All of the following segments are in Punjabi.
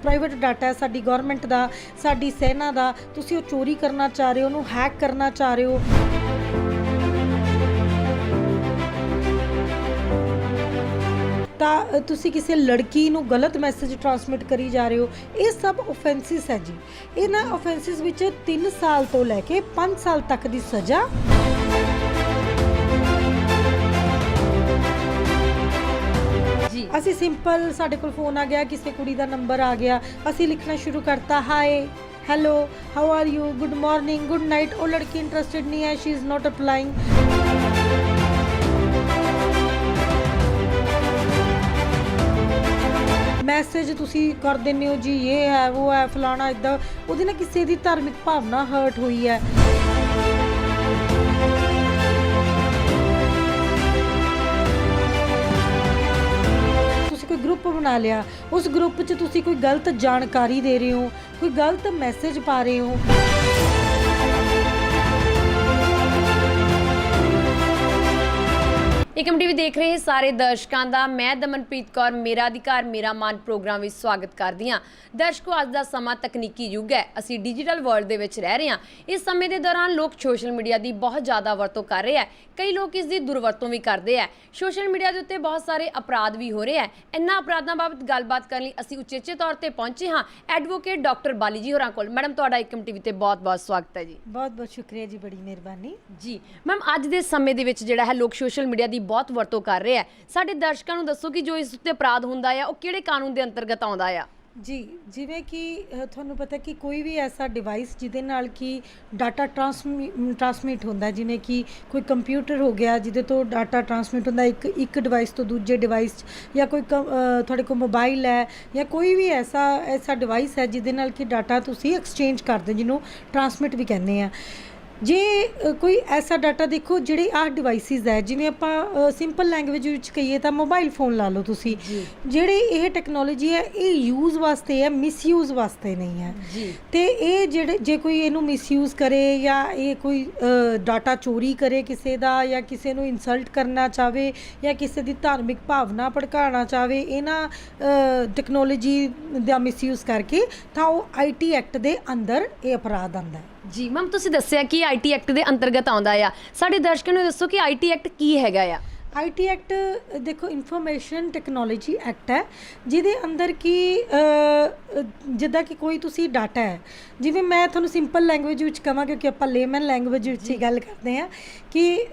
ਪ੍ਰਾਈਵੇਟ ਡਾਟਾ ਹੈ, ਸਾਡੀ ਗਵਰਨਮੈਂਟ ਦਾ, ਸਾਡੀ ਸੈਨਾ ਦਾ, ਤੁਸੀਂ ਉਹ ਚੋਰੀ ਕਰਨਾ ਚਾਹ ਰਹੇ ਹੋ, ਉਹਨੂੰ ਹੈਕ ਕਰਨਾ ਚਾਹ ਰਹੇ ਹੋ। ਤਾਂ ਤੁਸੀਂ ਕਿਸੇ ਲੜਕੀ ਨੂੰ ਗਲਤ ਮੈਸੇਜ ਟਰਾਂਸਮਿਟ ਕਰੀ ਜਾ ਰਹੇ ਹੋ। ਇਹ ਸਭ ਆਫੈਂਸਿਸ ਹੈ ਜੀ। ਇਹਨਾਂ ਆਫੈਂਸਿਸ ਵਿੱਚ 3 ਸਾਲ ਤੋਂ ਲੈ ਕੇ 5 ਸਾਲ ਤੱਕ ਦੀ ਸਜ਼ਾ। ਜੀ ਅਸੀਂ ਸਿੰਪਲ, ਸਾਡੇ ਕੋਲ ਫੋਨ ਆ ਗਿਆ, ਕਿਸੇ ਕੁੜੀ ਦਾ ਨੰਬਰ ਆ ਗਿਆ, ਅਸੀਂ ਲਿਖਣਾ ਸ਼ੁਰੂ ਕਰਤਾ, ਹਾਏ, hello, how are you, good morning, good night. ਉਹ ਲੜਕੀ ਇੰਟਰਸਟਿਡ ਨਹੀਂ ਹੈ, she is not applying. Message ਤੁਸੀਂ ਕਰ ਦਿੰਦੇ ਹੋ ਜੀ, ਇਹ ਹੈ ਉਹ ਹੈ ਫਲਾਣਾ, ਇੱਦਾਂ। ਉਹਦੇ ਨਾਲ ਕਿਸੇ ਦੀ ਧਾਰਮਿਕ ਭਾਵਨਾ ਹਰਟ ਹੋਈ ਹੈ। ਤੁਸੀਂ ਕੋਈ ਗਰੁੱਪ ਬਣਾ ਲਿਆ, ਉਸ ਗਰੁੱਪ 'ਚ ਤੁਸੀਂ ਕੋਈ ਗਲਤ ਜਾਣਕਾਰੀ ਦੇ ਰਹੇ ਹੋ, ਕੋਈ ਗਲਤ ਮੈਸੇਜ ਪਾ ਰਹੇ ਹੋ। ਏਕਮ ਟੀਵੀ ਦੇਖ ਰਹੇ ਸਾਰੇ ਦਰਸ਼ਕਾਂ ਦਾ ਮੈਂ ਦਮਨਪ੍ਰੀਤ ਕੌਰ ਮੇਰਾ ਅਧਿਕਾਰ ਮੇਰਾ ਮਾਨ ਪ੍ਰੋਗਰਾਮ ਵਿੱਚ ਸਵਾਗਤ ਕਰਦੀ ਹਾਂ। ਦਰਸ਼ਕੋ, ਅੱਜ ਦਾ ਸਮਾਂ ਤਕਨੀਕੀ ਯੁੱਗ ਹੈ, ਅਸੀਂ ਡਿਜੀਟਲ ਵਰਲਡ ਦੇ ਵਿੱਚ ਰਹਿ ਰਹੇ ਹਾਂ। ਇਸ ਸਮੇਂ ਦੇ ਦੌਰਾਨ ਲੋਕ ਸੋਸ਼ਲ ਮੀਡੀਆ ਦੀ ਬਹੁਤ ਜ਼ਿਆਦਾ ਵਰਤੋਂ ਕਰ ਰਹੇ ਹੈ, ਕਈ ਲੋਕ ਇਸ ਦੀ ਦੁਰਵਰਤੋਂ ਵੀ ਕਰਦੇ ਹੈ। ਸੋਸ਼ਲ ਮੀਡੀਆ ਦੇ ਉੱਤੇ ਬਹੁਤ ਸਾਰੇ ਅਪਰਾਧ ਵੀ ਹੋ ਰਹੇ ਹੈ। ਇਹਨਾਂ ਅਪਰਾਧਾਂ ਬਾਬਤ ਗੱਲਬਾਤ ਕਰਨ ਲਈ ਅਸੀਂ ਉਚੇਚੇ ਤੌਰ ਤੇ ਪਹੁੰਚੇ ਹਾਂ ਐਡਵੋਕੇਟ ਡਾਕਟਰ ਬਾਲੀ ਜੀ ਹੋਰਾਂ ਕੋਲ। ਮੈਡਮ, ਤੁਹਾਡਾ ਏਕਮ ਟੀਵੀ ਤੇ ਬਹੁਤ-ਬਹੁਤ ਸਵਾਗਤ ਹੈ ਜੀ। ਬਹੁਤ-ਬਹੁਤ ਸ਼ੁਕਰੀਆ ਜੀ, ਬੜੀ ਮਿਹਰਬਾਨੀ ਜੀ। ਮੈਮ, ਅੱਜ ਦੇ ਸਮੇਂ ਦੇ ਵਿੱਚ ਜਿਹੜਾ ਹੈ ਲੋਕ ਸੋਸ਼ਲ ਮੀਡੀਆ ਦੀ ਬਹੁਤ ਵਰਤੋਂ ਕਰ ਰਹੇ ਹੈ। ਸਾਡੇ ਦਰਸ਼ਕਾਂ ਨੂੰ ਦੱਸੋ ਕਿ ਜੋ ਇਸ ਉੱਤੇ ਅਪਰਾਧ ਹੁੰਦਾ ਆ ਉਹ ਕਿਹੜੇ ਕਾਨੂੰਨ ਦੇ ਅੰਤਰਗਤ ਆਉਂਦਾ ਆ? ਜੀ, ਜਿਵੇਂ ਕਿ ਤੁਹਾਨੂੰ ਪਤਾ ਕਿ ਕੋਈ ਵੀ ਐਸਾ ਡਿਵਾਈਸ ਜਿਹਦੇ ਨਾਲ ਕਿ ਡਾਟਾ ਟਰਾਂਸਮਿਟ ਹੁੰਦਾ, ਜਿਵੇਂ ਕਿ ਕੋਈ ਕੰਪਿਊਟਰ ਹੋ ਗਿਆ ਜਿਹਦੇ ਤੋਂ ਡਾਟਾ ਟਰਾਂਸਮਿਟ ਹੁੰਦਾ ਇੱਕ ਡਿਵਾਈਸ ਤੋਂ ਦੂਜੇ ਡਿਵਾਈਸ 'ਚ, ਜਾਂ ਕੋਈ ਤੁਹਾਡੇ ਕੋਲ ਮੋਬਾਈਲ ਹੈ ਜਾਂ ਕੋਈ ਵੀ ਐਸਾ ਡਿਵਾਈਸ ਹੈ ਜਿਹਦੇ ਨਾਲ ਕਿ ਡਾਟਾ ਤੁਸੀਂ ਐਕਸਚੇਂਜ ਕਰਦੇ, ਜਿਹਨੂੰ ਟਰਾਂਸਮਿਟ ਵੀ ਕਹਿੰਦੇ ਆ। ਜੇ ਕੋਈ ਐਸਾ ਡਾਟਾ ਦੇਖੋ, ਜਿਹੜੇ ਆਹ ਡਿਵਾਈਸਿਸ ਹੈ, ਜਿਵੇਂ ਆਪਾਂ ਸਿੰਪਲ ਲੈਂਗੁਏਜ ਵਿੱਚ ਕਹੀਏ ਤਾਂ ਮੋਬਾਈਲ ਫੋਨ ਲਾ ਲਓ ਤੁਸੀਂ, ਜਿਹੜੇ ਇਹ ਟੈਕਨੋਲੋਜੀ ਹੈ ਇਹ ਯੂਜ਼ ਵਾਸਤੇ ਹੈ, ਮਿਸਯੂਜ਼ ਵਾਸਤੇ ਨਹੀਂ ਹੈ। ਤੇ ਇਹ ਜੇ ਕੋਈ ਇਹਨੂੰ ਮਿਸਯੂਜ਼ ਕਰੇ ਜਾਂ ਇਹ ਕੋਈ ਡਾਟਾ ਚੋਰੀ ਕਰੇ ਕਿਸੇ ਦਾ, ਜਾਂ ਕਿਸੇ ਨੂੰ ਇਨਸਲਟ ਕਰਨਾ ਚਾਹਵੇ, ਜਾਂ ਕਿਸੇ ਦੀ ਧਾਰਮਿਕ ਭਾਵਨਾ ਭੜਕਾਉਣਾ ਚਾਹਵੇ ਇਹਨਾਂ ਟੈਕਨੋਲੋਜੀ ਦਾ ਮਿਸਯੂਜ਼ ਕਰਕੇ, ਤਾਂ ਉਹ IT ਐਕਟ ਦੇ ਅੰਦਰ ਇਹ ਅਪਰਾਧ ਆਉਂਦਾ ਹੈ। ਜੀ ਮੈਮ, ਤੁਸੀਂ ਦੱਸਿਆ ਕਿ IT ਐਕਟ ਦੇ ਅੰਤਰਗਤ ਆਉਂਦਾ ਆ। ਸਾਡੇ ਦਰਸ਼ਕਾਂ ਨੂੰ ਦੱਸੋ ਕਿ IT ਐਕਟ ਕੀ ਹੈਗਾ ਆ? IT ਐਕਟ ਦੇਖੋ, ਇਨਫੋਰਮੇਸ਼ਨ ਟੈਕਨੋਲੋਜੀ ਐਕਟ ਹੈ, ਜਿਹਦੇ ਅੰਦਰ ਕਿ ਜਿੱਦਾਂ ਕਿ ਕੋਈ ਤੁਸੀਂ ਡਾਟਾ ਹੈ, ਜਿਵੇਂ ਮੈਂ ਤੁਹਾਨੂੰ ਸਿੰਪਲ ਲੈਂਗੁਏਜ ਵਿੱਚ ਕਹਾਂ, ਕਿਉਂਕਿ ਆਪਾਂ ਲੇਮਨ ਲੈਂਗੁਏਜ ਵਿੱਚ ਹੀ ਗੱਲ ਕਰਦੇ ਹਾਂ, ਕਿ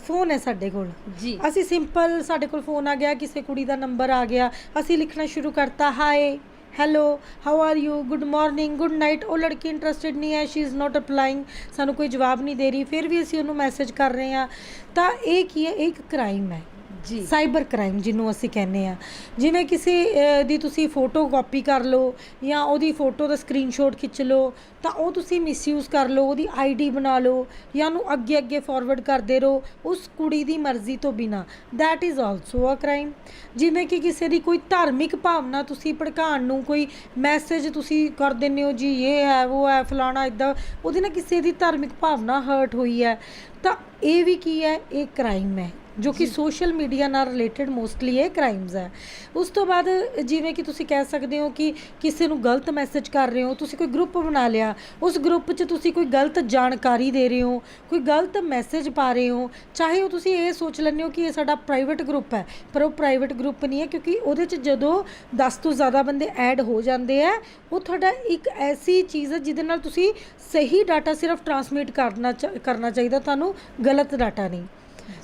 ਫੋਨ ਹੈ ਸਾਡੇ ਕੋਲ ਜੀ। ਅਸੀਂ ਸਿੰਪਲ, ਸਾਡੇ ਕੋਲ ਫੋਨ ਆ ਗਿਆ, ਕਿਸੇ ਕੁੜੀ ਦਾ ਨੰਬਰ ਆ ਗਿਆ, ਅਸੀਂ ਲਿਖਣਾ ਸ਼ੁਰੂ ਕਰਤਾ, ਹਾਏ, hello, how are you, good morning, good night. ਉਹ ਲੜਕੀ ਇੰਟਰਸਟਿਡ ਨਹੀਂ ਹੈ, ਸ਼ੀ ਇਜ਼ ਨੋਟ ਅਪਲਾਈਂਗ, ਸਾਨੂੰ ਕੋਈ ਜਵਾਬ ਨਹੀਂ ਦੇ ਰਹੀ, ਫਿਰ ਵੀ ਅਸੀਂ ਉਹਨੂੰ ਮੈਸੇਜ ਕਰ ਰਹੇ ਹਾਂ। ਤਾਂ ਇਹ ਕੀ ਹੈ? ਇਹ ਇੱਕ ਕ੍ਰਾਈਮ ਹੈ ਜੀ, ਸਾਈਬਰ ਕ੍ਰਾਈਮ ਜਿਹਨੂੰ ਅਸੀਂ ਕਹਿੰਦੇ ਹਾਂ। ਜਿਵੇਂ ਕਿਸੇ ਦੀ ਤੁਸੀਂ ਫੋਟੋ ਕਾਪੀ ਕਰ ਲਓ, ਜਾਂ ਉਹਦੀ ਫੋਟੋ ਦਾ ਸਕਰੀਨਸ਼ੋਟ ਖਿੱਚ ਲਓ, ਤਾਂ ਉਹ ਤੁਸੀਂ ਮਿਸਯੂਜ਼ ਕਰ ਲਓ, ਉਹਦੀ ID ਬਣਾ ਲਓ, ਜਾਂ ਉਹਨੂੰ ਅੱਗੇ ਫਾਰਵਰਡ ਕਰਦੇ ਰਹੋ ਉਸ ਕੁੜੀ ਦੀ ਮਰਜ਼ੀ ਤੋਂ ਬਿਨਾਂ, that is also a crime. ਜਿਵੇਂ ਕਿ ਕਿਸੇ ਦੀ ਕੋਈ ਧਾਰਮਿਕ ਭਾਵਨਾ ਤੁਸੀਂ ਭੜਕਾਉਣ ਨੂੰ ਕੋਈ ਮੈਸੇਜ ਤੁਸੀਂ ਕਰ ਦਿੰਦੇ ਹੋ ਜੀ, ਇਹ ਹੈ ਉਹ ਹੈ ਫਲਾਣਾ, ਇੱਦਾਂ। ਉਹਦੇ ਨਾਲ ਕਿਸੇ ਦੀ ਧਾਰਮਿਕ ਭਾਵਨਾ ਹਰਟ ਹੋਈ ਹੈ, ਤਾਂ ਇਹ ਵੀ ਕੀ ਹੈ? ਇਹ ਕ੍ਰਾਈਮ ਹੈ, ਜੋ ਕਿ ਸੋਸ਼ਲ ਮੀਡੀਆ ਨਾਲ ਰਿਲੇਟਡ ਮੋਸਟਲੀ ਇਹ ਕ੍ਰਾਈਮਸ ਹੈ। ਉਸ ਤੋਂ ਬਾਅਦ ਜਿਵੇਂ ਕਿ ਤੁਸੀਂ ਕਹਿ ਸਕਦੇ ਹੋ ਕਿ ਕਿਸੇ ਨੂੰ ਗਲਤ ਮੈਸੇਜ ਕਰ ਰਹੇ ਹੋ, ਤੁਸੀਂ ਕੋਈ ਗਰੁੱਪ ਬਣਾ ਲਿਆ, ਉਸ ਗਰੁੱਪ 'ਚ ਤੁਸੀਂ ਕੋਈ ਗਲਤ ਜਾਣਕਾਰੀ ਦੇ ਰਹੇ ਹੋ, ਕੋਈ ਗਲਤ ਮੈਸੇਜ ਪਾ ਰਹੇ ਹੋ, ਚਾਹੇ ਉਹ ਤੁਸੀਂ ਇਹ ਸੋਚ ਲੈਂਦੇ ਹੋ ਕਿ ਇਹ ਸਾਡਾ ਪ੍ਰਾਈਵੇਟ ਗਰੁੱਪ ਹੈ, ਪਰ ਉਹ ਪ੍ਰਾਈਵੇਟ ਗਰੁੱਪ ਨਹੀਂ ਹੈ, ਕਿਉਂਕਿ ਉਹਦੇ 'ਚ ਜਦੋਂ 10 ਤੋਂ ਜ਼ਿਆਦਾ ਬੰਦੇ ਐਡ ਹੋ ਜਾਂਦੇ ਆ, ਉਹ ਤੁਹਾਡਾ ਇੱਕ ਐਸੀ ਚੀਜ਼ ਹੈ ਜਿਹਦੇ ਨਾਲ ਤੁਸੀਂ ਸਹੀ ਡਾਟਾ ਸਿਰਫ ਟਰਾਂਸਮਿਟ ਕਰਨਾ ਚਾਹੀਦਾ, ਤੁਹਾਨੂੰ ਗਲਤ ਡਾਟਾ ਨਹੀਂ।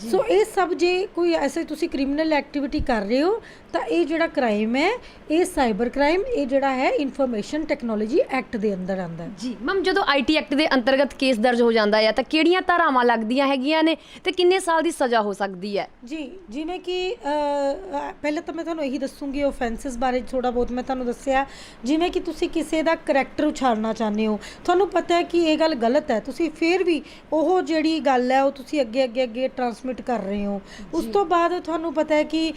ਸੋ ਇਹ ਸਭ ਜੇ ਕੋਈ ਐਸੇ ਤੁਸੀਂ ਕ੍ਰਿਮੀਨਲ ਐਕਟੀਵਿਟੀ ਕਰ ਰਹੇ ਹੋ, ਤਾਂ ਇਹ ਜਿਹੜਾ ਕ੍ਰਾਈਮ ਹੈ ਇਹ ਸਾਈਬਰ ਕ੍ਰਾਈਮ, ਇਹ ਜਿਹੜਾ ਹੈ ਇਨਫੋਰਮੇਸ਼ਨ ਟੈਕਨੋਲੋਜੀ ਐਕਟ ਦੇ ਅੰਦਰ ਆਉਂਦਾ ਜੀ। ਮੈਮ, ਜਦੋਂ IT ਐਕਟ ਦੇ ਅੰਤਰਗਤ ਕੇਸ ਦਰਜ ਹੋ ਜਾਂਦਾ ਹੈ ਤਾਂ ਕਿਹੜੀਆਂ ਧਾਰਾਵਾਂ ਲੱਗਦੀਆਂ ਹੈਗੀਆਂ ਨੇ ਤੇ ਕਿੰਨੇ ਸਾਲ ਦੀ ਸਜ਼ਾ ਹੋ ਸਕਦੀ ਹੈ? ਜੀ, ਜਿਵੇਂ ਕਿ ਪਹਿਲਾਂ ਤਾਂ ਮੈਂ ਤੁਹਾਨੂੰ ਇਹੀ ਦੱਸੂਗੀ ਆਫੈਂਸਿਸ ਬਾਰੇ ਥੋੜਾ ਬਹੁਤ ਮੈਂ ਤੁਹਾਨੂੰ ਦੱਸਿਆ। ਜਿਵੇਂ ਕਿ ਤੁਸੀਂ ਕਿਸੇ ਦਾ ਕਰੈਕਟਰ ਉਛਾਲਣਾ ਚਾਹੁੰਦੇ ਹੋ, ਤੁਹਾਨੂੰ ਪਤਾ ਹੈ ਕਿ ਇਹ ਗੱਲ ਗਲਤ ਹੈ, ਤੁਸੀਂ ਫਿਰ ਵੀ ਉਹ ਜਿਹੜੀ ਗੱਲ ਹੈ ਉਹ ਤੁਸੀਂ ਅੱਗੇ ਟਰਾਂਸਮਿਟ ਕਰ ਰਹੇ ਹੋ। ਉਸ ਤੋਂ ਬਾਅਦ ਤੁਹਾਨੂੰ ਪਤਾ ਹੈ ਕਿ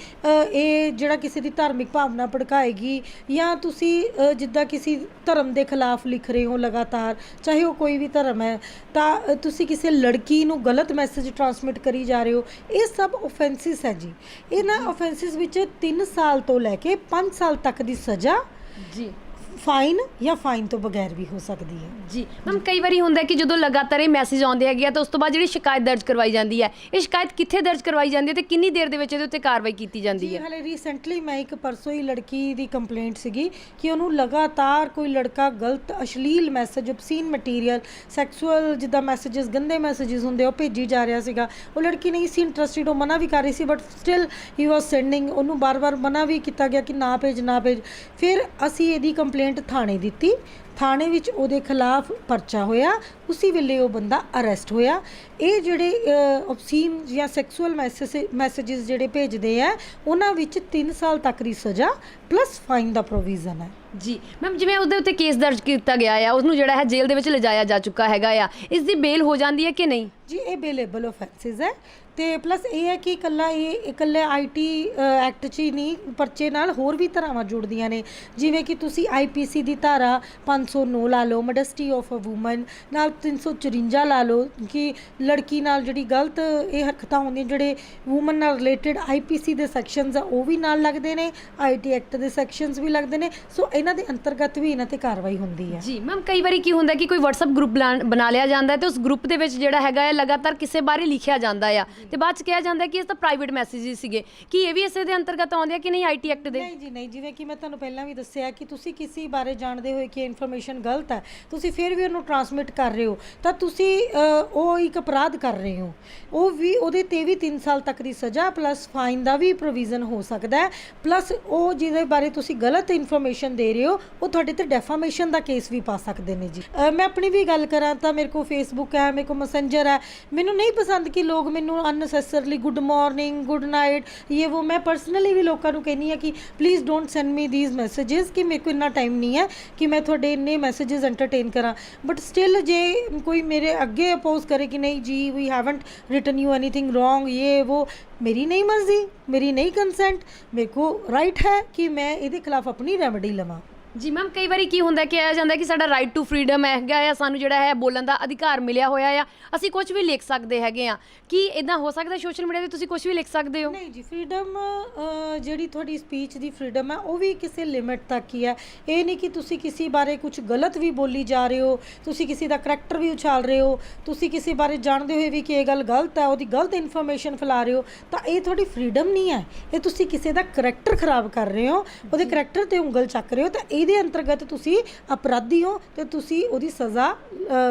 ਇਹ ਜਿਹੜਾ ਕਿਸੇ ਦੀ ਧਾਰਮਿਕ ਭਾਵਨਾ ਭੜਕਾਏਗੀ, ਜਾਂ ਤੁਸੀਂ ਜਿੱਦਾਂ ਕਿਸੇ ਧਰਮ ਦੇ ਖਿਲਾਫ ਲਿਖ ਰਹੇ ਹੋ ਲਗਾਤਾਰ, ਚਾਹੇ ਉਹ ਕੋਈ ਵੀ ਧਰਮ ਹੈ, ਤਾਂ ਤੁਸੀਂ ਕਿਸੇ ਲੜਕੀ ਨੂੰ ਗਲਤ ਮੈਸੇਜ ਟਰਾਂਸਮਿਟ ਕਰੀ ਜਾ ਰਹੇ ਹੋ। ਇਹ ਸਭ ਆਫੈਂਸਿਸ ਹੈ ਜੀ। ਇਹਨਾਂ ਆਫੈਂਸਿਸ ਵਿੱਚ 3 ਸਾਲ ਤੋਂ ਲੈ ਕੇ 5 ਸਾਲ ਤੱਕ ਦੀ ਸਜ਼ਾ। ਜੀ। ਫਾਈਨ ਜਾਂ ਫਾਈਨ ਤੋਂ ਬਗੈਰ ਵੀ ਹੋ ਸਕਦੀ ਹੈ। ਜੀ ਮੈਮ, ਕਈ ਵਾਰੀ ਹੁੰਦਾ ਕਿ ਜਦੋਂ ਲਗਾਤਾਰ ਇਹ ਮੈਸੇਜ ਆਉਂਦੇ ਹੈਗੇ ਆ ਤਾਂ ਉਸ ਤੋਂ ਬਾਅਦ ਜਿਹੜੀ ਸ਼ਿਕਾਇਤ ਦਰਜ ਕਰਵਾਈ ਜਾਂਦੀ ਹੈ, ਇਹ ਸ਼ਿਕਾਇਤ ਕਿੱਥੇ ਦਰਜ ਕਰਵਾਈ ਜਾਂਦੀ ਹੈ ਤੇ ਕਿੰਨੀ ਦੇਰ ਦੇ ਵਿੱਚ ਇਹਦੇ ਉੱਤੇ ਕਾਰਵਾਈ ਕੀਤੀ ਜਾਂਦੀ ਹੈ? ਹਾਲੇ ਰੀਸੈਂਟਲੀ ਮੈਂ ਇੱਕ ਪਰਸੋਂ ਹੀ ਲੜਕੀ ਦੀ ਕੰਪਲੇਂਟ ਸੀਗੀ ਕਿ ਉਹਨੂੰ ਲਗਾਤਾਰ ਕੋਈ ਲੜਕਾ ਗਲਤ ਅਸ਼ਲੀਲ ਮੈਸੇਜ, obscene ਮਟੀਰੀਅਲ, ਸੈਕਸੁਅਲ ਜਿੱਦਾਂ ਮੈਸੇजेस, ਗੰਦੇ ਮੈਸੇजेस ਹੁੰਦੇ ਉਹ ਭੇਜੀ ਜਾ ਰਿਹਾ ਸੀਗਾ। ਉਹ ਲੜਕੀ ਨਹੀਂ ਸੀ ਇੰਟਰਸਟਿਡ, ਉਹ ਮਨਾ ਵੀ ਕਰ ਰਹੀ ਸੀ but still he was sending. ਉਹਨੂੰ ਬਾਰ-ਬਾਰ ਮਨਾ ਵੀ ਕੀਤਾ ਗਿਆ ਕਿ ਨਾ ਭੇਜ। ਫਿਰ ਅਸੀਂ ਇਹਦੀ ਕੰਪਲੇਂਟ ਥਾਣੇ ਦਿੱਤੀ, ਥਾਣੇ ਵਿੱਚ ਉਹਦੇ ਖਿਲਾਫ ਪਰਚਾ ਹੋਇਆ, ਉਸੇ ਵੇਲੇ ਉਹ ਬੰਦਾ ਅਰੈਸਟ ਹੋਇਆ। ਇਹ ਜਿਹੜੇ obscene ਜਾਂ ਸੈਕਸੁਅਲ ਮੈਸੇजेस ਜਿਹੜੇ ਭੇਜਦੇ ਆ ਉਹਨਾਂ ਵਿੱਚ 3 ਸਾਲ ਤੱਕ ਦੀ ਸਜ਼ਾ ਪਲੱਸ ਫਾਈਨ ਦਾ ਪ੍ਰੋਵੀਜ਼ਨ ਹੈ। ਜੀ ਮੈਮ, ਜਿਵੇਂ ਉਹਦੇ ਉੱਤੇ ਕੇਸ ਦਰਜ ਕੀਤਾ ਗਿਆ ਆ, ਉਹਨੂੰ ਜਿਹੜਾ ਹੈ ਜੇਲ੍ਹ ਦੇ ਵਿੱਚ ਲਿਜਾਇਆ ਜਾ ਚੁੱਕਾ ਹੈਗਾ ਆ, ਇਸ ਦੀ ਬੇਲ ਹੋ ਜਾਂਦੀ ਹੈ ਕਿ ਨਹੀਂ? ਜੀ ਇਹ ਬੇਲੇਬਲ ਆਫੈਂਸਿਸ ਹੈ ਤੇ ਪਲੱਸ ਇਹ ਹੈ ਕਿ ਇਕੱਲੇ ਆਈਟੀ ਐਕਟ 'ਚ ਹੀ ਨਹੀਂ, ਪਰਚੇ ਨਾਲ ਹੋਰ ਵੀ ਧਾਰਾਵਾਂ ਜੁੜਦੀਆਂ ਨੇ। ਜਿਵੇਂ ਕਿ ਤੁਸੀਂ ਆਈਪੀਸੀ ਦੀ ਧਾਰਾ 509 ਲਾ ਲਓ, ਮੋਡੈਸਟੀ ਆਫ ਅ ਵੂਮਨ, ਨਾਲ 354 ਲਾ ਲਓ ਕਿ ਲੜਕੀ ਨਾਲ ਜਿਹੜੀ ਗਲਤ ਇਹ ਹਰਕਤਾਂ ਹੁੰਦੀਆਂ, ਜਿਹੜੇ ਵੂਮਨ ਨਾਲ ਰਿਲੇਟਡ ਆਈਪੀਸੀ ਦੇ ਸੈਕਸ਼ਨਸ ਆ ਉਹ ਵੀ ਨਾਲ ਲੱਗਦੇ ਨੇ, ਆਈਟੀ ਐਕਟ ਦੇ ਸੈਕਸ਼ਨਸ ਵੀ ਲੱਗਦੇ ਨੇ। ਸੋ ਇਹਨਾਂ ਦੇ ਅੰਤਰਗਤ ਵੀ ਇਹਨਾਂ ਤੇ ਕਾਰਵਾਈ ਹੁੰਦੀ ਹੈ। ਜੀ ਮੈਮ, ਕਈ ਵਾਰੀ ਕੀ ਹੁੰਦਾ ਕਿ ਕੋਈ WhatsApp ਗਰੁੱਪ ਬਣਾ ਲਿਆ ਜਾਂਦਾ ਹੈ ਤੇ ਉਸ ਗਰੁੱਪ ਦੇ ਵਿੱਚ ਜਿਹੜਾ ਹੈਗਾ ਹੈ ਲਗਾਤਾਰ ਕਿਸੇ ਬਾਰੇ ਲਿਖਿਆ ਜਾਂਦਾ ਆ ਤੇ ਬਾਅਦ ਚ ਕਿਹਾ ਜਾਂਦਾ ਕਿ ਇਹ ਤਾਂ ਪ੍ਰਾਈਵੇਟ ਮੈਸੇजेस ਸੀਗੇ, ਕਿ ਇਹ ਵੀ ਇਸੇ ਦੇ ਅੰਤਰਗਤ ਆਉਂਦੇ ਆ ਕਿ ਨਹੀਂ ਆਈਟੀ ਐਕਟ ਦੇ? ਨਹੀਂ ਜੀ ਨਹੀਂ, ਜਿਵੇਂ ਕਿ ਮੈਂ ਤੁਹਾਨੂੰ ਪਹਿਲਾਂ ਵੀ ਦੱਸਿਆ ਕਿ ਤੁਸੀਂ ਕਿਸੇ ਬਾਰੇ ਜਾਣਦੇ ਹੋਏ ਕਿ ਇਨਫੋਰਮੇਸ਼ਨ ਗਲਤ ਹੈ, ਤੁਸੀਂ ਫਿਰ ਵੀ ਉਹਨੂੰ ਟਰਾਂਸਮਿਟ ਕਰ ਰਹੇ ਹੋ ਤਾਂ ਤੁਸੀਂ ਉਹ ਇੱਕ ਅਪਰਾਧ ਕਰ ਰਹੇ ਹੋ। ਉਹਦੇ ਤੇ ਵੀ 3 ਸਾਲ ਤੱਕ ਦੀ ਸਜ਼ਾ ਪਲੱਸ ਫਾਈਨ ਦਾ ਵੀ ਪ੍ਰੋਵੀਜ਼ਨ ਹੋ ਸਕਦਾ ਹੈ। ਪਲੱਸ ਉਹ ਜਿਹਦੇ ਬਾਰੇ ਤੁਸੀਂ ਗਲਤ ਇਨਫੋਰਮੇਸ਼ਨ ਦੇ ਰਹੇ ਹੋ ਉਹ ਤੁਹਾਡੇ ਤੇ ਡੈਫਾਮੇਸ਼ਨ ਦਾ ਕੇਸ ਵੀ ਪਾ ਸਕਦੇ ਨੇ ਜੀ। ਮੈਂ ਆਪਣੀ ਵੀ ਗੱਲ ਕਰਾਂ ਤਾਂ ਮੇਰੇ ਕੋਲ ਫੇਸਬੁੱਕ ਹੈ, ਮੇਰੇ ਕੋਲ ਮੈਸੇਂਜਰ ਹੈ। ਮੈਨੂੰ ਨਹੀਂ ਪਸੰਦ ਕਿ ਲੋਕ ਮੈਨੂੰ ਅਨਨੈਸੈਸਰਲੀ ਗੁੱਡ ਮਾਰਨਿੰਗ, ਗੁੱਡ ਨਾਈਟ, ਇਹ ਉਹ, ਮੈਂ ਪਰਸਨਲੀ ਵੀ ਲੋਕਾਂ ਨੂੰ ਕਹਿੰਦੀ ਹਾਂ ਕਿ please don't send me these messages, ਕਿ ਮੇਰੇ ਕੋਲ ਇੰਨਾ ਟਾਈਮ ਨਹੀਂ ਹੈ ਕਿ ਮੈਂ ਤੁਹਾਡੇ ਇੰਨੇ ਮੈਸੇजेस ਐਂਟਰਟੇਨ ਕਰਾਂ। ਬਟ ਸਟਿਲ ਜੇ ਕੋਈ ਮੇਰੇ ਅੱਗੇ ਅਪੋਜ਼ ਕਰੇ ਕਿ ਨਹੀਂ ਜੀ we haven't written you anything wrong, ਇਹ ਉਹ, ਮੇਰੀ ਨਹੀਂ ਮਰਜ਼ੀ, ਮੇਰੀ ਨਹੀਂ ਕੰਸੈਂਟ, ਮੇਰੇ ਕੋ ਰਾਈਟ ਹੈ ਕਿ ਮੈਂ ਇਹਦੇ ਖਿਲਾਫ ਆਪਣੀ ਰੈਮੇਡੀ ਲਵਾਂ। ਜੀ ਮੈਮ, ਕਈ ਵਾਰੀ ਕੀ ਹੁੰਦਾ ਕਿ ਆ ਜਾਂਦਾ ਕਿ ਸਾਡਾ ਰਾਈਟ ਟੂ ਫਰੀडम ਹੈਗਾ ਆ, ਸਾਨੂੰ ਜਿਹੜਾ ਹੈ ਬੋਲਣ ਦਾ ਅਧਿਕਾਰ ਮਿਲਿਆ ਹੋਇਆ ਆ, ਅਸੀਂ ਕੁਝ ਵੀ ਲਿਖ ਸਕਦੇ ਹੈਗੇ ਆ। ਕੀ ਇਦਾਂ ਹੋ ਸਕਦਾ ਸੋਸ਼ਲ ਮੀਡੀਆ ਤੇ ਤੁਸੀਂ ਕੁਝ ਵੀ ਲਿਖ ਸਕਦੇ ਹੋ? ਨਹੀਂ ਜੀ, ਫਰੀडम ਜਿਹੜੀ ਤੁਹਾਡੀ ਸਪੀਚ ਦੀ ਫਰੀडम ਹੈ ਉਹ ਵੀ ਕਿਸੇ ਲਿਮਿਟ ਤੱਕ ਹੀ ਹੈ। ਇਹ ਨਹੀਂ ਕਿ ਤੁਸੀਂ ਕਿਸੇ ਬਾਰੇ ਕੁਝ ਗਲਤ ਵੀ ਬੋਲੀ ਜਾ ਰਹੇ ਹੋ, ਤੁਸੀਂ ਕਿਸੇ ਦਾ ਕਰੈਕਟਰ ਵੀ ਉਛਾਲ ਰਹੇ ਹੋ, ਤੁਸੀਂ ਕਿਸੇ ਬਾਰੇ ਜਾਣਦੇ ਹੋਏ ਵੀ ਕਿ ਇਹ ਗੱਲ ਗਲਤ ਹੈ, ਉਹਦੀ ਗਲਤ ਇਨਫੋਰਮੇਸ਼ਨ ਫੈਲਾ ਰਹੇ ਹੋ, ਤਾਂ ਇਹ ਤੁਹਾਡੀ ਫਰੀडम ਨਹੀਂ ਹੈ, ਇਹ ਤੁਸੀਂ ਕਿਸੇ ਦਾ ਕਰੈਕਟਰ ਖਰਾਬ ਕਰ ਰਹੇ ਹੋ, ਉਹਦੇ ਕਰੈਕਟਰ ਤੇ ਉਂਗਲ ਚੱਕ ਰਹੇ ਹੋ, ਤਾਂ ਇਹਦੇ ਅੰਤਰਗਤ ਤੁਸੀਂ ਅਪਰਾਧੀ ਹੋ ਤੇ ਤੁਸੀਂ ਉਹਦੀ ਸਜ਼ਾ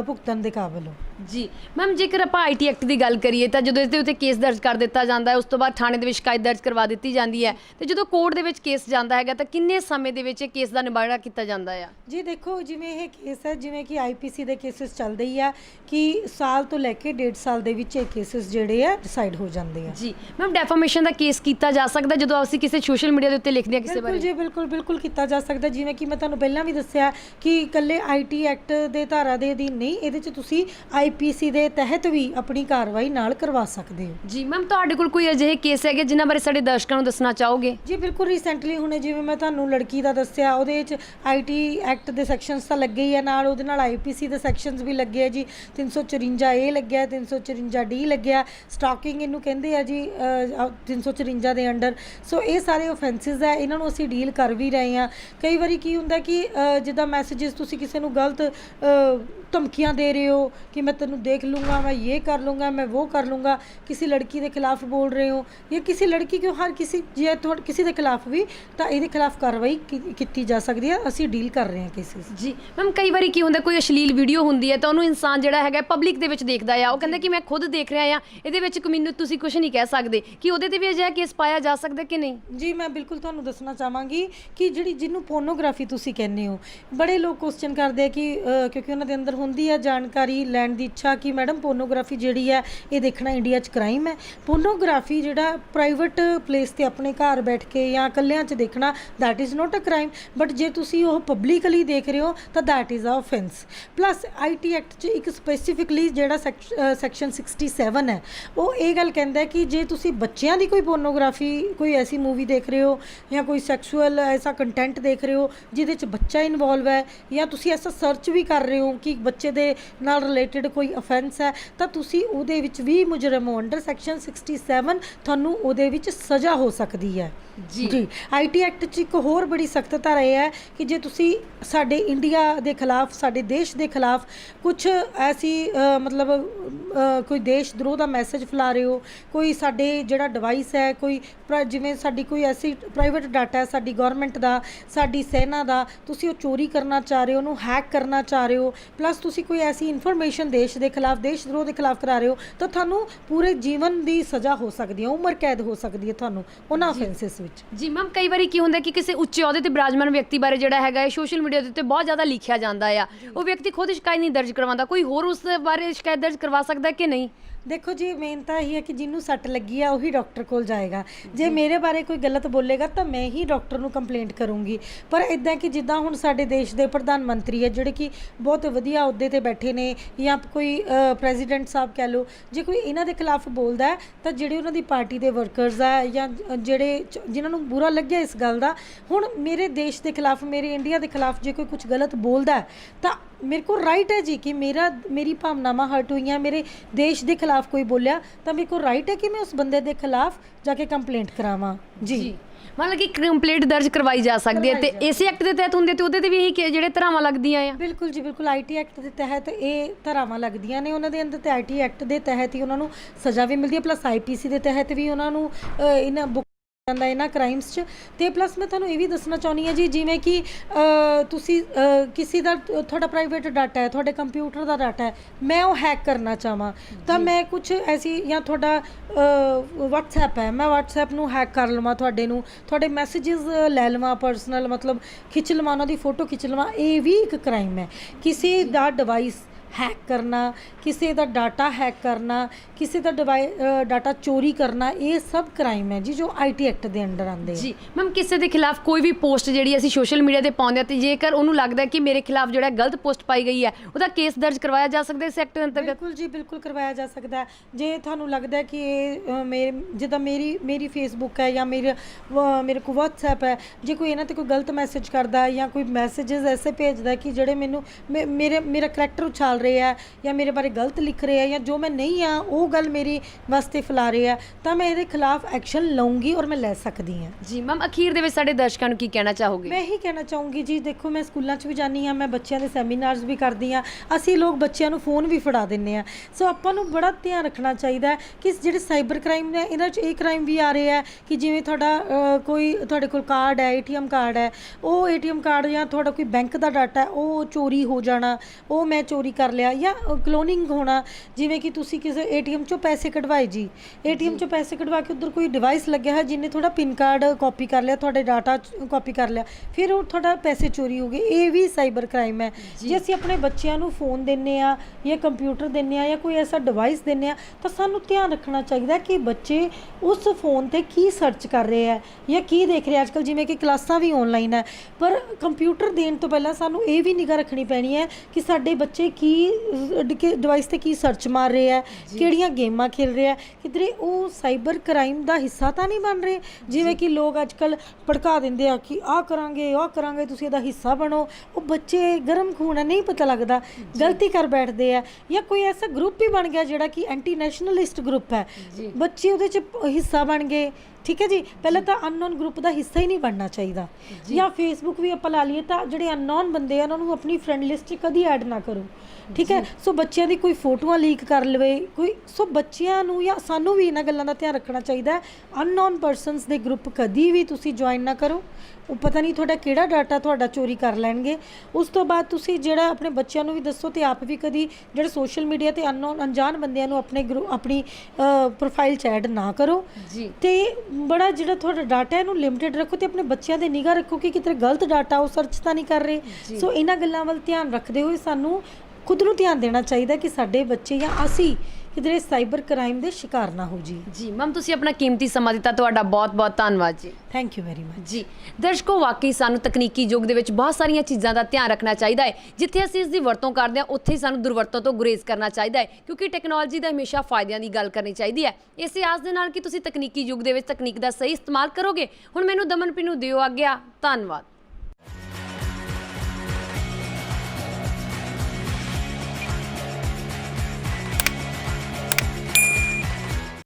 ਭੁਗਤਣ ਦੇ ਕਾਬਿਲ ਹੋ। ਜੀ ਮੈਮ, ਜੇਕਰ ਆਪਾਂ ਆਈਟੀ ਐਕਟ ਦੀ ਗੱਲ ਕਰੀਏ ਤਾਂ ਜਦੋਂ ਇਸ ਦੇ ਉੱਤੇ ਕੇਸ ਦਰਜ ਕਰ ਦਿੱਤਾ ਜਾਂਦਾ ਹੈ, ਉਸ ਤੋਂ ਬਾਅਦ ਥਾਣੇ ਦੇ ਵਿੱਚ ਸ਼ਿਕਾਇਤ ਦਰਜ ਕਰਵਾ ਦਿੱਤੀ ਜਾਂਦੀ ਹੈ ਤੇ ਜਦੋਂ ਕੋਰਟ ਦੇ ਵਿੱਚ ਕੇਸ ਜਾਂਦਾ ਹੈਗਾ ਤਾਂ ਕਿੰਨੇ ਸਮੇਂ ਦੇ ਵਿੱਚ ਇਹ ਕੇਸ ਦਾ ਨਿਬੇੜਾ ਕੀਤਾ ਜਾਂਦਾ ਆ? ਜੀ ਦੇਖੋ, ਜਿਵੇਂ ਇਹ ਕੇਸ ਹੈ, ਜਿਵੇਂ ਕਿ ਆਈਪੀਸੀ ਦੇ ਕੇਸਿਸ ਚੱਲਦੇ ਹੀ ਆ ਕਿ ਸਾਲ ਤੋਂ ਲੈ ਕੇ 1.5 ਸਾਲ ਦੇ ਵਿੱਚ ਇਹ ਕੇਸਿਸ ਜਿਹੜੇ ਆ ਡਿਸਾਈਡ ਹੋ ਜਾਂਦੇ ਆ। ਜੀ ਮੈਮ, ਡੈਫਾਮੇਸ਼ਨ ਦਾ ਕੇਸ ਕੀਤਾ ਜਾ ਸਕਦਾ ਜਦੋਂ ਅਸੀਂ ਕਿਸੇ ਸੋਸ਼ਲ ਮੀਡੀਆ ਦੇ ਉੱਤੇ ਲਿਖਦੇ ਹਾਂ ਕਿਸੇ ਬਾਰੇ? ਜੀ ਬਿਲਕੁਲ ਕੀਤਾ ਜਾ ਸਕਦਾ। ਜਿਵੇਂ ਕਿ ਮੈਂ ਤੁਹਾਨੂੰ ਪਹਿਲਾਂ ਵੀ ਦੱਸਿਆ ਕਿ ਇਕੱਲੇ ਆਈਟੀ ਐਕਟ ਦੇ ਧਾਰਾ ਦੇ ਅਧੀਨ ਨਹੀਂ, ਇਹਦੇ 'ਚ ਤੁਸੀਂ ਆਈਪੀਸੀ ਦੇ ਤਹਿਤ ਵੀ ਆਪਣੀ ਕਾਰਵਾਈ ਨਾਲ ਕਰਵਾ ਸਕਦੇ ਹੋ। ਜੀ ਮੈਮ, ਤੁਹਾਡੇ ਕੋਲ ਕੋਈ ਅਜਿਹੇ ਕੇਸ ਹੈਗੇ ਜਿਨ੍ਹਾਂ ਬਾਰੇ ਸਾਡੇ ਦਰਸ਼ਕਾਂ ਨੂੰ ਦੱਸਣਾ ਚਾਹੋਗੇ? ਜੀ ਬਿਲਕੁਲ, ਰੀਸੈਂਟਲੀ ਹੁਣੇ ਜਿਵੇਂ ਮੈਂ ਤੁਹਾਨੂੰ ਲੜਕੀ ਦਾ ਦੱਸਿਆ, ਉਹਦੇ 'ਚ ਆਈਟੀ ਐਕਟ ਦੇ ਸੈਕਸ਼ਨਸ ਤਾਂ ਲੱਗੇ ਹੀ ਆ, ਨਾਲ ਉਹਦੇ ਨਾਲ ਆਈਪੀਸੀ ਦੇ ਸੈਕਸ਼ਨਸ ਵੀ ਲੱਗੇ ਆ ਜੀ। 354 ਏ ਲੱਗਿਆ, 354 ਡੀ ਲੱਗਿਆ, ਸਟਾਕਿੰਗ ਇਹਨੂੰ ਕਹਿੰਦੇ ਆ ਜੀ 354 ਦੇ ਅੰਡਰ। ਸੋ ਇਹ ਸਾਰੇ ਆਫੈਂਸਿਸ ਹੈ, ਇਹਨਾਂ ਨੂੰ ਅਸੀਂ ਡੀਲ ਕਰ ਵੀ ਰਹੇ ਹਾਂ। ਕਈ ਵਾਰੀ ਕੀ ਹੁੰਦਾ ਕਿ ਜਿੱਦਾਂ ਮੈਸੇजेस ਤੁਸੀਂ ਕਿਸੇ ਨੂੰ ਗਲਤ ਧਮਕੀਆਂ ਦੇ ਰਹੇ ਹੋ ਕਿ ਮੈਂ ਤੈਨੂੰ ਦੇਖ ਲੂੰਗਾ, ਮੈਂ ਇਹ ਕਰ ਲੂੰਗਾ, ਮੈਂ ਉਹ ਕਰ ਲੂੰਗਾ, ਕਿਸੇ ਲੜਕੀ ਦੇ ਖਿਲਾਫ ਬੋਲ ਰਹੇ ਹੋ ਜਾਂ ਕਿਸੇ ਲੜਕੀ ਕਿਉਂ ਹਰ ਕਿਸੇ ਜੇ ਕਿਸੇ ਦੇ ਖਿਲਾਫ ਵੀ, ਤਾਂ ਇਹਦੇ ਖਿਲਾਫ ਕਾਰਵਾਈ ਕੀਤੀ ਜਾ ਸਕਦੀ ਹੈ। ਅਸੀਂ ਡੀਲ ਕਰ ਰਹੇ ਹਾਂ ਕੇਸਿਸ। ਜੀ ਮੈਮ, ਕਈ ਵਾਰੀ ਕੀ ਹੁੰਦਾ ਕੋਈ ਅਸ਼ਲੀਲ ਵੀਡੀਓ ਹੁੰਦੀ ਹੈ ਤਾਂ ਉਹਨੂੰ ਇਨਸਾਨ ਜਿਹੜਾ ਹੈਗਾ ਪਬਲਿਕ ਦੇ ਵਿੱਚ ਦੇਖਦਾ ਆ, ਉਹ ਕਹਿੰਦਾ ਕਿ ਮੈਂ ਖੁਦ ਦੇਖ ਰਿਹਾ ਆ, ਇਹਦੇ ਵਿੱਚ ਮੈਨੂੰ ਤੁਸੀਂ ਕੁਝ ਨਹੀਂ ਕਹਿ ਸਕਦੇ, ਕਿ ਉਹਦੇ ਤੇ ਵੀ ਅਜਿਹਾ ਕੇਸ ਪਾਇਆ ਜਾ ਸਕਦਾ ਕਿ ਨਹੀਂ? ਜੀ ਮੈਂ ਬਿਲਕੁਲ ਤੁਹਾਨੂੰ ਦੱਸਣਾ ਚਾਹਾਂਗੀ ਕਿ ਜਿਹਨੂੰ ਪੋਰਨੋਗ੍ਰਾਫੀ ਤੁਸੀਂ ਕਹਿੰਦੇ ਹੋ, ਬੜੇ ਲੋਕ ਕੁਐਸਚਨ ਕਰਦੇ ਆ ਕਿ ਕਿਉਂਕਿ ਉਹਨਾਂ ਦੇ ਅੰਦਰ ਹੁੰਦੀ ਹੈ ਜਾਣਕਾਰੀ ਲੈਣ ਦੀ ਇੱਛਾ ਕਿ ਮੈਡਮ ਪੋਰਨੋਗ੍ਰਾਫੀ ਜਿਹੜੀ ਹੈ ਇਹ ਦੇਖਣਾ ਇੰਡੀਆ 'ਚ ਕ੍ਰਾਈਮ ਹੈ। ਪੋਰਨੋਗ੍ਰਾਫੀ ਜਿਹੜਾ ਪ੍ਰਾਈਵੇਟ ਪਲੇਸ ਤੇ ਆਪਣੇ ਘਰ ਬੈਠ ਕੇ ਜਾਂ ਇਕੱਲਿਆਂ 'ਚ ਦੇਖਣਾ, that is not a crime, but ਜੇ ਤੁਸੀਂ ਉਹ ਪਬਲਿਕਲੀ ਦੇਖ ਰਹੇ ਹੋ ਤਾਂ that is a offence. Plus IT act 'ਚ ਇੱਕ ਸਪੈਸੀਫਿਕਲੀ ਜਿਹੜਾ ਸੈਕਸ਼ਨ 67 ਹੈ, ਉਹ ਇਹ ਗੱਲ ਕਹਿੰਦਾ ਕਿ ਜੇ ਤੁਸੀਂ ਬੱਚਿਆਂ ਦੀ ਕੋਈ ਪੋਰਨੋਗ੍ਰਾਫੀ, ਕੋਈ ਐਸੀ ਮੂਵੀ ਦੇਖ ਰਹੇ ਹੋ ਜਾਂ ਕੋਈ ਸੈਕਸ਼ੂਅਲ ਐਸਾ ਕੰਟੈਂਟ ਦੇਖ ਰਹੇ ਹੋ ਜਿਹਦੇ 'ਚ ਬੱਚਾ ਇਨਵੋਲਵ ਹੈ, ਜਾਂ ਤੁਸੀਂ ਐਸਾ ਸਰਚ ਵੀ ਕਰ ਰਹੇ ਹੋ ਕਿ ਬੱਚੇ ਦੇ ਨਾਲ ਰਿਲੇਟਡ ਕੋਈ ਅਫੈਂਸ ਹੈ ਤਾਂ ਤੁਸੀਂ ਉਹਦੇ ਵਿੱਚ ਵੀ ਮੁਜਰਮ ਹੋ। ਅੰਡਰ ਸੈਕਸ਼ਨ 67 ਤੁਹਾਨੂੰ ਉਹਦੇ ਵਿੱਚ ਸਜ਼ਾ ਹੋ ਸਕਦੀ ਹੈ ਜੀ। ਆਈਟੀ ਐਕਟ 'ਚ ਇੱਕ ਹੋਰ ਬੜੀ ਸਖਤ ਧਾਰਾ ਇਹ ਹੈ ਕਿ ਜੇ ਤੁਸੀਂ ਸਾਡੇ ਇੰਡੀਆ ਦੇ ਖਿਲਾਫ, ਸਾਡੇ ਦੇਸ਼ ਦੇ ਖਿਲਾਫ ਕੁਝ ਐਸੀ ਮਤਲਬ ਕੋਈ ਦੇਸ਼ ਦਰੋਹ ਦਾ ਮੈਸੇਜ ਫੈਲਾ ਰਹੇ ਹੋ, ਕੋਈ ਸਾਡੇ ਜਿਹੜਾ ਡਿਵਾਈਸ ਹੈ, ਕੋਈ ਜਿਵੇਂ ਸਾਡੀ ਕੋਈ ਐਸੀ ਪ੍ਰਾਈਵੇਟ ਡਾਟਾ ਹੈ ਸਾਡੀ ਗਵਰਨਮੈਂਟ ਦਾ, ਸਾਡੀ ਸੈਨਾ ਦਾ, ਤੁਸੀਂ ਉਹ ਚੋਰੀ ਕਰਨਾ ਚਾਹ ਰਹੇ ਹੋ, ਉਹਨੂੰ ਹੈਕ ਕਰਨਾ ਚਾਹ ਰਹੇ ਹੋ, ਪਲੱਸ ਤੁਸੀਂ ਕੋਈ ਐਸੀ ਇਨਫੋਰਮੇਸ਼ਨ ਦੇਸ਼ ਦੇ ਖਿਲਾਫ, ਦੇਸ਼ ਦਰੋਹ ਦੇ ਖਿਲਾਫ ਕਰਾ ਰਹੇ ਹੋ, ਤਾਂ ਤੁਹਾਨੂੰ ਪੂਰੇ ਜੀਵਨ ਦੀ ਸਜ਼ਾ ਹੋ ਸਕਦੀ ਹੈ, ਉਮਰ ਕੈਦ ਹੋ ਸਕਦੀ ਹੈ ਤੁਹਾਨੂੰ ਉਹਨਾਂ ਅਫੈਂਸਿਸ ਵਿੱਚ। ਜੀ ਮੈਮ, ਕਈ ਵਾਰੀ ਕੀ ਹੁੰਦਾ ਕਿ ਕਿਸੇ ਉੱਚੇ ਅਹੁਦੇ ਤੇ ਬਿਰਾਜਮਾਨ ਵਿਅਕਤੀ ਬਾਰੇ ਜਿਹੜਾ ਹੈਗਾ ਹੈ ਸੋਸ਼ਲ ਮੀਡੀਆ ਦੇ ਉੱਤੇ ਬਹੁਤ ਜ਼ਿਆਦਾ ਲਿਖਿਆ ਜਾਂਦਾ ਆ, ਉਹ ਵਿਅਕਤੀ ਖੁਦ ਸ਼ਿਕਾਇਤ ਨਹੀਂ ਦਰਜ ਕਰਵਾਉਂਦਾ, ਕੋਈ ਹੋਰ ਉਸ ਬਾਰੇ ਸ਼ਿਕਾਇਤ ਦਰਜ ਕਰਵਾ ਸਕਦਾ ਕਿ ਨਹੀਂ? ਦੇਖੋ ਜੀ, ਮੇਨ ਤਾਂ ਇਹੀ ਹੈ ਕਿ ਜਿਹਨੂੰ ਸੱਟ ਲੱਗੀ ਆ ਉਹੀ ਡਾਕਟਰ ਕੋਲ ਜਾਏਗਾ। ਜੇ ਮੇਰੇ ਬਾਰੇ ਕੋਈ ਗਲਤ ਬੋਲੇਗਾ ਤਾਂ ਮੈਂ ਹੀ ਡਾਕਟਰ ਨੂੰ ਕੰਪਲੇਂਟ ਕਰੂੰਗੀ। ਪਰ ਇੱਦਾਂ ਕਿ ਜਿੱਦਾਂ ਹੁਣ ਸਾਡੇ ਦੇਸ਼ ਦੇ ਪ੍ਰਧਾਨ ਮੰਤਰੀ ਹੈ ਜਿਹੜੇ ਕਿ ਬਹੁਤ ਵਧੀਆ ਅਹੁਦੇ ਤੇ ਬੈਠੇ ਨੇ, ਜਾਂ ਕੋਈ ਪ੍ਰੈਜ਼ੀਡੈਂਟ ਸਾਹਿਬ ਕਹਿ ਲਓ, ਜੇ ਕੋਈ ਇਹਨਾਂ ਦੇ ਖਿਲਾਫ ਬੋਲਦਾ ਹੈ ਤਾਂ ਜਿਹੜੇ ਉਹਨਾਂ ਦੀ ਪਾਰਟੀ ਦੇ ਵਰਕਰਸ ਆ ਜਾਂ ਜਿਹੜੇ ਜਿਨ੍ਹਾਂ ਨੂੰ ਬੁਰਾ ਲੱਗਿਆ ਇਸ ਗੱਲ ਦਾ, ਹੁਣ ਮੇਰੇ ਦੇਸ਼ ਦੇ ਖਿਲਾਫ, ਮੇਰੇ ਇੰਡੀਆ ਦੇ ਖਿਲਾਫ ਜੇ ਕੋਈ ਕੁਝ ਗਲਤ ਬੋਲਦਾ ਤਾਂ ਮੇਰੇ ਕੋਲ ਰਾਈਟ ਹੈ ਜੀ ਕਿ ਮੇਰੀ ਭਾਵਨਾਵਾਂ ਹਰਟ ਹੋਈਆਂ, ਮੇਰੇ ਦੇਸ਼ ਦੇ ਖਿਲਾਫ ਕੋਈ ਬੋਲਿਆ ਤਾਂ ਮੇਰੇ ਕੋਲ ਰਾਈਟ ਹੈ ਕਿ ਮੈਂ ਉਸ ਬੰਦੇ ਦੇ ਖਿਲਾਫ ਜਾ ਕੇ ਕੰਪਲੇਂਟ ਕਰਾਵਾਂ ਜੀ। ਮਤਲਬ ਕਿ ਕੰਪਲੇਂਟ ਦਰਜ ਕਰਵਾਈ ਜਾ ਸਕਦੀ ਹੈ ਤੇ ਇਸੇ ਐਕਟ ਦੇ ਤਹਿਤ ਹੁੰਦੇ ਤੇ ਉਹਦੇ ਤੇ ਵੀ ਇਹੀ ਜਿਹੜੇ ਧਾਰਾਵਾਂ ਲੱਗਦੀਆਂ ਆ? ਬਿਲਕੁਲ ਜੀ, ਬਿਲਕੁਲ। ਆਈਟੀ ਐਕਟ ਦੇ ਤਹਿਤ ਇਹ ਧਾਰਾਵਾਂ ਲੱਗਦੀਆਂ ਨੇ ਉਹਨਾਂ ਦੇ ਅੰਦਰ, ਤੇ ਆਈਟੀ ਐਕਟ ਦੇ ਤਹਿਤ ਹੀ ਉਹਨਾਂ ਨੂੰ ਸਜ਼ਾ ਵੀ ਮਿਲਦੀ ਹੈ, ਪਲੱਸ ਆਈਪੀਸੀ ਦੇ ਤਹਿਤ ਵੀ ਉਹਨਾਂ ਨੂੰ ਇਹਨਾਂ ਜਾਂਦਾ ਇਹਨਾਂ ਕ੍ਰਾਈਮਸ 'ਚ। ਤੇ ਪਲੱਸ ਮੈਂ ਤੁਹਾਨੂੰ ਇਹ ਵੀ ਦੱਸਣਾ ਚਾਹੁੰਦੀ ਹਾਂ ਜੀ, ਜਿਵੇਂ ਕਿ ਤੁਸੀਂ ਕਿਸੇ ਦਾ ਤੁਹਾਡਾ ਪ੍ਰਾਈਵੇਟ ਡਾਟਾ ਹੈ, ਤੁਹਾਡੇ ਕੰਪਿਊਟਰ ਦਾ ਡਾਟਾ ਹੈ, ਮੈਂ ਉਹ ਹੈਕ ਕਰਨਾ ਚਾਹਾਂ ਤਾਂ ਮੈਂ ਕੁਝ ਐਸੀ, ਜਾਂ ਤੁਹਾਡਾ ਵਟਸਐਪ ਹੈ, ਮੈਂ ਵਟਸਐਪ ਨੂੰ ਹੈਕ ਕਰ ਲਵਾਂ, ਤੁਹਾਡੇ ਮੈਸੇजेस ਲੈ ਲਵਾਂ, ਪਰਸਨਲ ਮਤਲਬ ਖਿੱਚ ਲਵਾਂ, ਉਹਨਾਂ ਦੀ ਫੋਟੋ ਖਿੱਚ ਲਵਾਂ, ਇਹ ਵੀ ਇੱਕ ਕ੍ਰਾਈਮ ਹੈ। ਕਿਸੇ ਦਾ ਡਿਵਾਈਸ हैक करना, किसी का डाटा हैक करना, किसी का डाटा चोरी करना, ये सब क्राइम है जी जो आईटी एक्ट के अंडर आते हैं जी। मैम, किसी के खिलाफ कोई भी पोस्ट जी असी सोशल मीडिया पर पाते हैं तो जेकर उन्होंने लगता है कि मेरे खिलाफ जो गलत पोस्ट पाई गई है उसका केस दर्ज करवाया जा सकता है इस एक्ट के अंतर्गत? बिल्कुल जी, बिल्कुल करवाया जा सकता है। जे थानू लगता है कि जिदा मेरी फेसबुक है या मेरे को व्हाट्सएप है, जो कोई इन्हां ते कोई गलत मैसेज करता है या कोई मैसेजेस ऐसे भेजता है कि जेडे मैनू मेरा करैक्टर उछाल रहे हैं या मेरे बारे गलत लिख रहे हैं या जो मैं नहीं हाँ वो गल मेरी वास्ते फैला रहे हैं, तो मैं ये खिलाफ एक्शन लूँगी और मैं लै सकती हाँ जी। मैम, अखीर दे विच साडे दर्शकों नूं की कहना चाहोगे? मैं यही कहना चाहूँगी जी, देखो मैं स्कूलों भी जानी हाँ, मैं बच्चों के सैमीनार्स भी करती हाँ, असी लोग बच्चों को फोन भी फड़ा देने हैं। सो आपां नूं बड़ा ध्यान रखना चाहिए कि जिहड़े साइबर क्राइम ने इन्हां च ये क्राइम भी आ रहे हैं कि जिवें तुहाडा कोई तुहाडे कोल कार्ड है, ATM कार्ड है, वो ATM कार्ड या तुहाडा कोई बैंक का डाटा है वो चोरी हो जाना, वो मैं चोरी कर लिया, या क्लोनिंग होना, जिवें कि तुसी किसी ATM चों पैसे कढवाए जी, ATM चों पैसे कढवा के उधर कोई डिवाइस लग्या है जिन्हें थोड़ा पिन कार्ड कॉपी कर लिया, थोड़े डाटा कॉपी कर लिया, फिर वो थोड़ा पैसे चोरी हो गए, ये भी साइबर क्राइम है। जे असीं अपने बच्चों को फोन देने आ या कंप्यूटर देने आ या कोई ऐसा डिवाइस देने आ तो सानू ध्यान रखना चाहिए कि बच्चे उस फोन ते की सर्च कर रहे हैं या की देख रहे हैं। अजकल जिवें कि क्लासां भी ऑनलाइन है, पर कंप्यूटर देने तो पहला सानू ये भी निगाह रखनी पैनी है कि साडे बच्चे की डिवाइस ते की सर्च मार रहे हैं, किहड़ियां गेमां खेल रहे हैं, किधरे वो साइबर क्राइम का हिस्सा तो नहीं बन रहे। जिवें कि लोग अजकल भड़का देंदे आ कि आ करांगे तुसीं इहदा हिस्सा बनो, वो बच्चे गर्म खून है, नहीं पता लगता, गलती कर बैठते हैं। या कोई ऐसा ग्रुप भी बन गया जिहड़ा कि एंटी नैशनलिस्ट ग्रुप है, बच्चे उहदे च हिस्सा बन गए। ठीक है जी, पहले तो अननोन ग्रुप का हिस्सा ही नहीं बनना चाहिए। या फेसबुक भी आप ला लीए तो जो अननोन बंदे उन्होंने अपनी फ्रेंड लिस्ट कभी ऐड ना करो। ठीक है, सो बच्चों की कोई फोटोआं लीक कर लवे कोई, सो बच्चों या सानू भी इन्हां गल्लां दा ध्यान रखना चाहिए। अननोन परसनस के ग्रुप कभी भी तुसी ज्वाइन ना करो, वो पता नहीं थोड़ा किहड़ा डाटा थोड़ा चोरी कर लैणगे। उस तो बाद तुसी जिहड़ा अपने बच्चों भी दसो तो आप भी कभी जिहड़े सोशल मीडिया ते अनजान बंदियां नूं अपनी प्रोफाइल च ऐड ना करो जी। ते बड़ा जिहड़ा थोड़ा डाटा है इहनूं लिमिटेड रखो, तो अपने बच्चों ते निगाह रखो कि किते गलत डाटा वो सर्च तो नहीं कर रहे। सो इन्हां गल्लां वल ध्यान रखते हुए सानू खुद नूं ध्यान देना चाहिए कि साडे बच्चे या असी किधरे साइबर क्राइम के शिकार ना हो जी। जी मैम, तुसी अपना कीमती समा दिता, तुहाडा बहुत बहुत धन्नवाद जी। थैंक यू वेरी मच जी। दर्शकों, वाकई सानू तकनीकी युग दे विच बहुत सारिया चीज़ों का ध्यान रखना चाहिए है। जिथे असीं इसकी वरतों करते हैं उत्थे ही सानू दुरवरतों तो गुरेज करना चाहिए है, क्योंकि टैक्नोलॉजी का हमेशा फायदिਆਂ की गल करनी चाहिए है। इस आस दे नाल कि तुसीं तकनीकी युग दे विच तकनीक का सही इस्तेमाल करोगे। हुण मैनूं दमनप्रीत नूं दिओ आग्या। धन्नवाद।